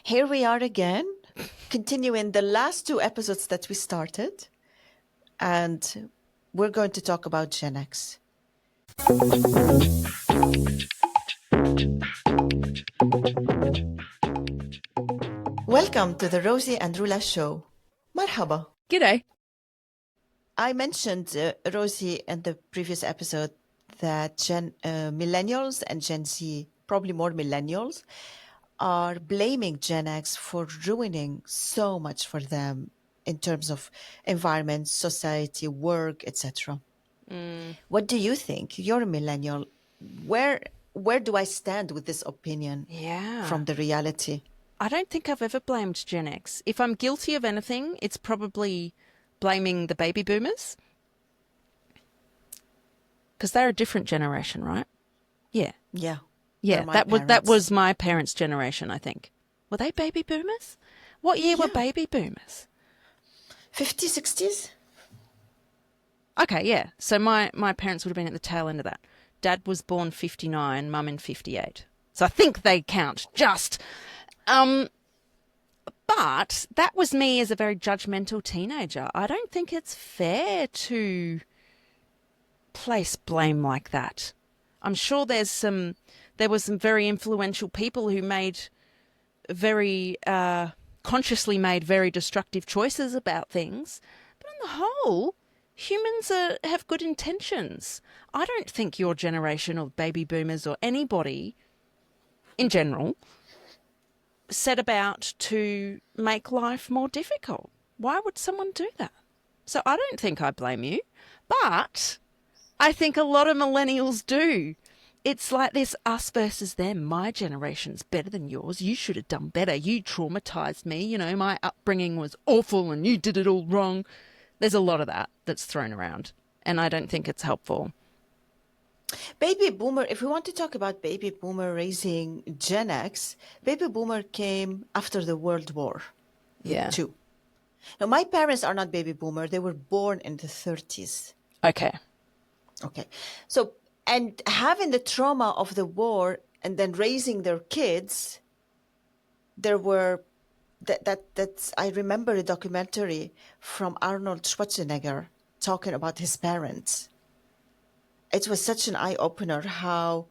Here we are again, continuing the last two episodes that we started, and we're going to talk about Gen X. Welcome to the Rosie and Roula show. Marhaba. G'day. I mentioned, Rosie, in the previous episode that Millennials and Gen Z, probably more Millennials, are blaming Gen X for ruining so much for them in terms of environment, society, work, etc. What do you think? You're a millennial. Where do I stand with this opinion from the reality? I don't think I've ever blamed Gen X. If I'm guilty of anything, it's probably blaming the baby boomers. Because they're a different generation, right? Yeah. Yeah. Yeah, my that parents. was my parents' generation, I think. Were they baby boomers? What year were baby boomers? 50s, 60s? Okay, yeah. So my parents would have been at the tail end of that. Dad was born 59, mum in 58. So I think they count just. But that was me as a very judgmental teenager. I don't think it's fair to place blame like that. I'm sure there was some very influential people who made very consciously made very destructive choices about things. But on the whole, humans have good intentions. I don't think your generation of baby boomers or anybody in general set about to make life more difficult. Why would someone do that? So I don't think I blame you, but I think a lot of millennials do. It's like this us versus them. My generation's better than yours. You should have done better. You traumatized me. You know, my upbringing was awful and you did it all wrong. There's a lot of that that's thrown around, and I don't think it's helpful. Baby boomer, if we want to talk about baby boomer raising Gen X, baby boomer came after the World War II. Now, my parents are not baby boomer. They were born in the 30s. Okay. So, and having the trauma of the war and then raising their kids, there were that's I remember a documentary from Arnold Schwarzenegger talking about his parents. It was such an eye-opener how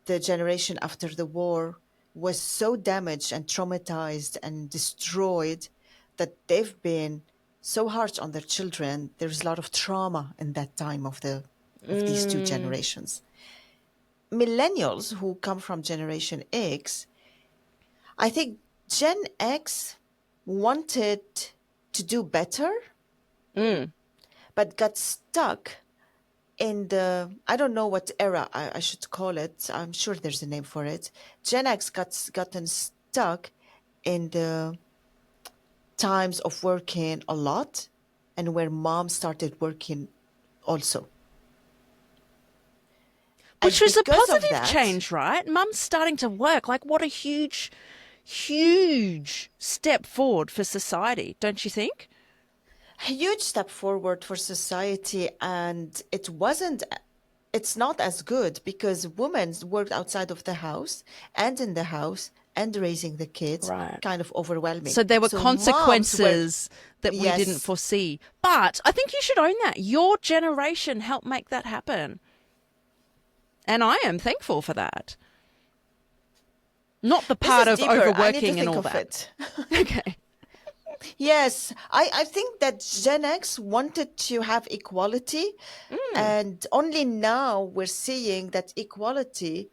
the generation after the war was so damaged and traumatized and destroyed that they've been so harsh on their children. There's a lot of trauma in that time of these two generations. Millennials who come from Generation X, I think Gen X wanted to do better, but got stuck in I don't know what era I should call it. I'm sure there's a name for it. Gen X gotten stuck in the times of working a lot and where mom started working also. Which was a positive change, right? Mum's starting to work. Like, what a huge, huge step forward for society, don't you think? A huge step forward for society, and it's not as good because women worked outside of the house and in the house and raising the kids, kind of overwhelming. So there were consequences that we didn't foresee. But I think you should own that. Your generation helped make that happen. And I am thankful for that. Not the part of overworking and all that. Okay. Yes, I think that Gen X wanted to have equality, and only now we're seeing that equality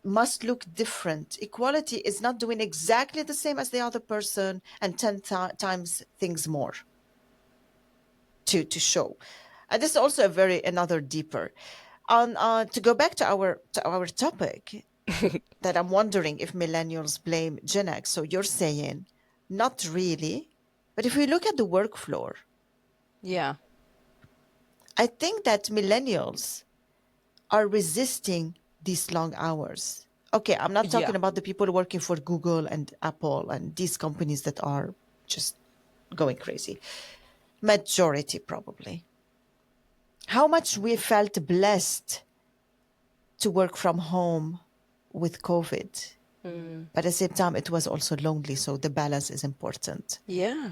must look different. Equality is not doing exactly the same as the other person and 10 times things more to show. And this is also another deeper. To go back to our topic, that I'm wondering if millennials blame Gen X. So you're saying not really, but if we look at the work floor, I think that millennials are resisting these long hours. Okay, I'm not talking about the people working for Google and Apple and these companies that are just going crazy. Majority, probably. How much we felt blessed to work from home with COVID. But at the same time, it was also lonely. So the balance is important. Yeah.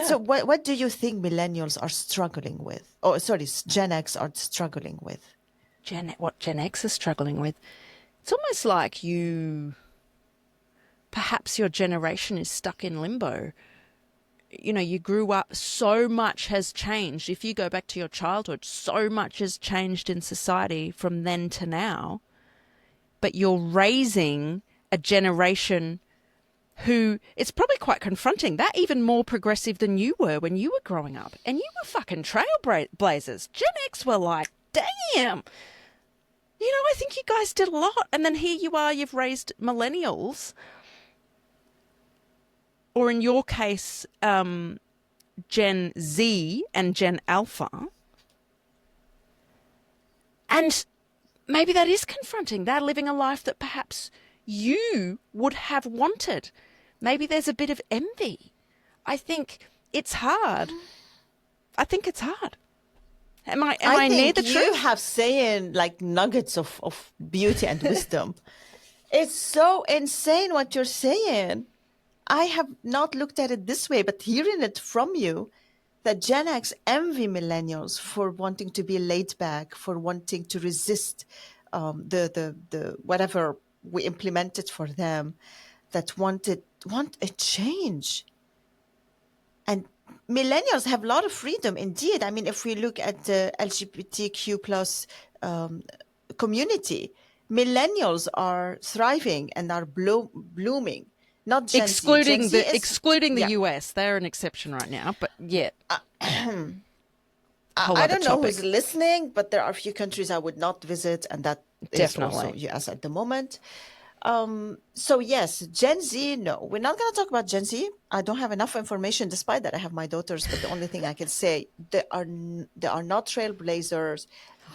So what do you think millennials are struggling with? Oh, sorry, Gen X are struggling with. What Gen X is struggling with. It's almost like perhaps your generation is stuck in limbo. You know, you grew up, so much has changed. If you go back to your childhood, so much has changed in society from then to now. But you're raising a generation who, it's probably quite confronting. They're even more progressive than you were when you were growing up. And you were fucking trailblazers. Gen X were like, damn. You know, I think you guys did a lot. And then here you are, you've raised millennials. Or in your case, Gen Z and Gen Alpha. And maybe that is confronting. They're living a life that perhaps you would have wanted. Maybe there's a bit of envy. I think it's hard. I think it's hard. Am I near the truth? You have saying like nuggets of beauty and wisdom. It's so insane what you're saying. I have not looked at it this way, but hearing it from you, that Gen X envy millennials for wanting to be laid back, for wanting to resist the whatever we implemented for them, that want a change. And millennials have a lot of freedom, indeed. I mean, if we look at the LGBTQ plus community, millennials are thriving and are blooming. Not Gen excluding Z. Excluding the US, they're an exception right now. But yeah, I don't know who's listening, but there are a few countries I would not visit, and that definitely is also US at the moment. So yes, Gen Z, no, we're not going to talk about Gen Z. I don't have enough information, despite that I have my daughters. But the only thing I can say, they are not trailblazers.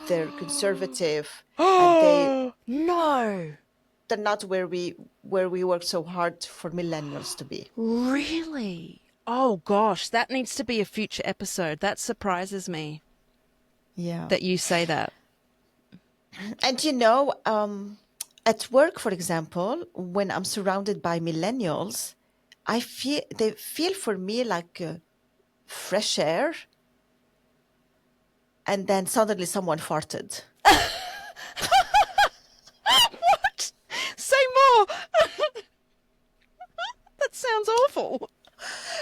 They're conservative, and they're not where we work so hard for millennials to be. Really? Oh gosh, that needs to be a future episode. That surprises me. Yeah, that you say that. And you know, at work, for example, when I'm surrounded by millennials, they feel for me like fresh air, and then suddenly someone farted. What? Say more. That sounds awful.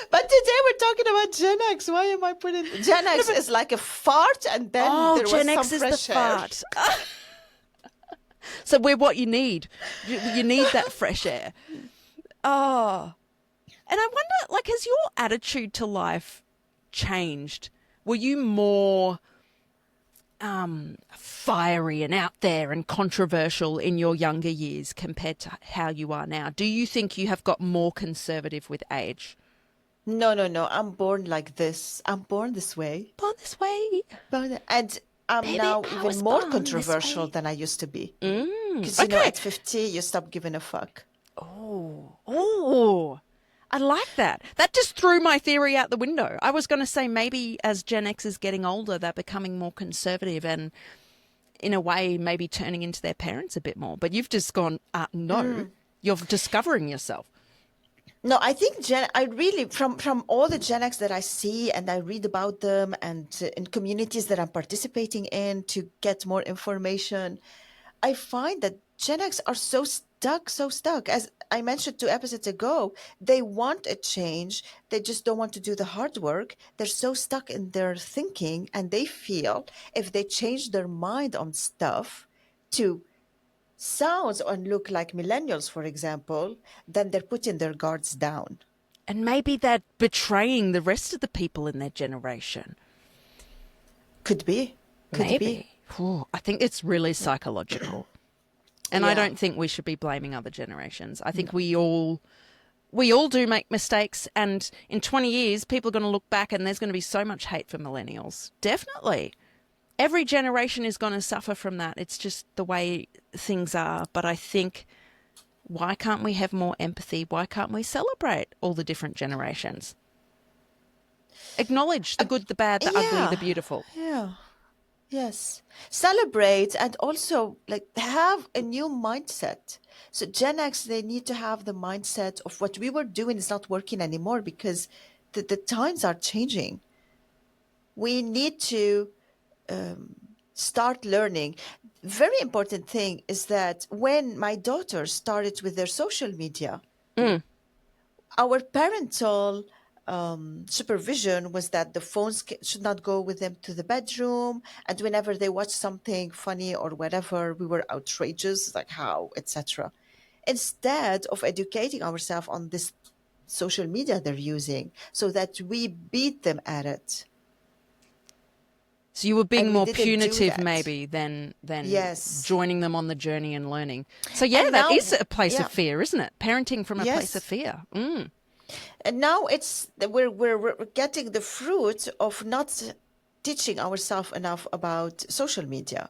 But today we're talking about Gen X. Why am I putting Gen X is like a fart, and then there was Gen X some is fresh the air. fart. So we're what you need. You need that fresh air. Oh. And I wonder, like, has your attitude to life changed? Were you more fiery and out there and controversial in your younger years compared to how you are now? Do you think you have got more conservative with age? No. I'm born like this. I'm born this way. Born this way. And I'm Baby, now I even was more born controversial this way. than I used to be. Because You know, at 50, you stop giving a fuck. Oh, I like that. That just threw my theory out the window. I was going to say maybe as Gen X is getting older, they're becoming more conservative and in a way maybe turning into their parents a bit more. But you've just gone, no, you're discovering yourself. No, I think I really, from all the Gen X that I see and I read about them and in communities that I'm participating in to get more information, I find that Gen X are so stuck. As I mentioned 2 episodes ago, they want a change. They just don't want to do the hard work. They're so stuck in their thinking, and they feel if they change their mind on stuff to sounds and look like millennials, for example, then they're putting their guards down. And maybe they're betraying the rest of the people in their generation. Could be. Maybe. Ooh, I think it's really psychological. And I don't think we should be blaming other generations. I think we all do make mistakes, and in 20 years people are going to look back and there's going to be so much hate for millennials. Definitely. Every generation is going to suffer from that. It's just the way things are. But I think, why can't we have more empathy? Why can't we celebrate all the different generations? Acknowledge the good, the bad, the ugly, the beautiful. Yeah. Yes. Celebrate and also like have a new mindset. So Gen X, they need to have the mindset of what we were doing is not working anymore because the times are changing. We need to start learning. Very important thing is that when my daughter started with their social media, Mm. our parental supervision was that the phones should not go with them to the bedroom, and whenever they watch something funny or whatever, we were outrageous, like how, etc. Instead of educating ourselves on this social media they're using, so that we beat them at it, So you were being and we more didn't do punitive that. maybe than Yes, joining them on the journey and learning. So yeah, and that now, is a place of yeah, fear, isn't it? Parenting from a place of yes. fear. Mm. And now it's we're getting the fruit of not teaching ourselves enough about social media.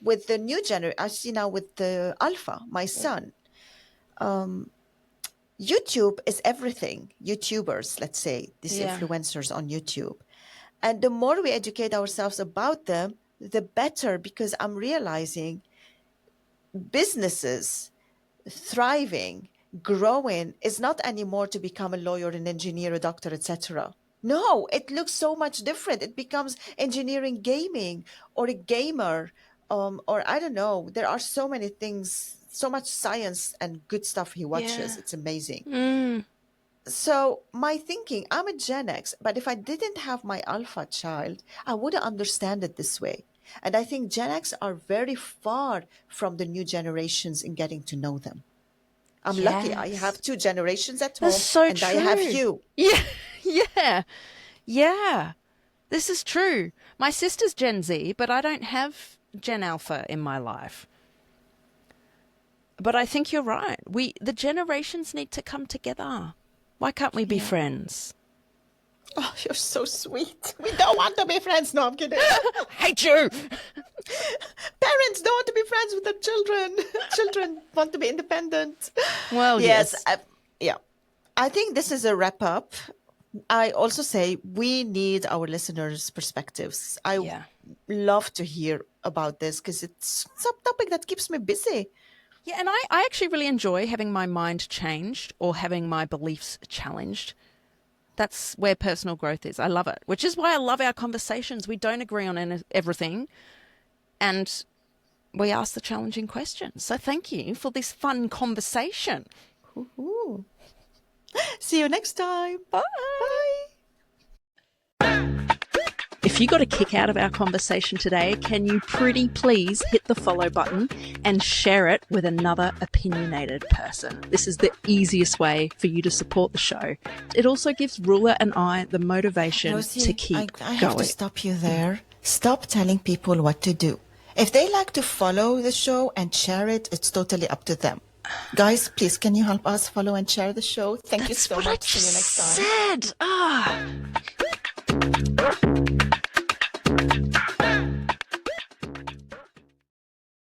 With the new generation, I see now with the Alpha, my son, YouTube is everything. YouTubers, let's say, these Yeah. influencers on YouTube. And the more we educate ourselves about them, the better, because I'm realizing businesses thriving, growing is not anymore to become a lawyer, an engineer, a doctor, etc. No, it looks so much different. It becomes engineering gaming or a gamer, or I don't know. There are so many things, so much science and good stuff he watches. Yeah. It's amazing. Mm. So my thinking, I'm a Gen X, but if I didn't have my alpha child, I wouldn't understand it this way. And I think Gen X are very far from the new generations in getting to know them. I'm lucky. I Yes. have two generations at That's home, so and I have true. you. Yeah. Yeah. Yeah. This is true. My sister's Gen Z, but I don't have Gen Alpha in my life. But I think you're right. The generations need to come together. Why can't we be Yeah. friends? Oh, you're so sweet. We don't want to be friends. No, I'm kidding. Hate you. Parents don't want to be friends with their children. Children want to be independent. Well, Yes. yes. Yeah. I think this is a wrap up. I also say we need our listeners' perspectives. I Yeah. love to hear about this because it's some topic that keeps me busy. Yeah, and I actually really enjoy having my mind changed or having my beliefs challenged. That's where personal growth is. I love it, which is why I love our conversations. We don't agree on everything, and we ask the challenging questions. So thank you for this fun conversation. Ooh. See you next time. Bye. Bye. If you got a kick out of our conversation today, can you pretty please hit the follow button and share it with another opinionated person? This is the easiest way for you to support the show. It also gives Roula and I the motivation Rosie, to keep I have to going. stop you there. Stop telling people what to do. If they like to follow the show and share it, it's totally up to them. Guys, please, can you help us follow and share the show? Thank you That's so what much. I See you just next time. said.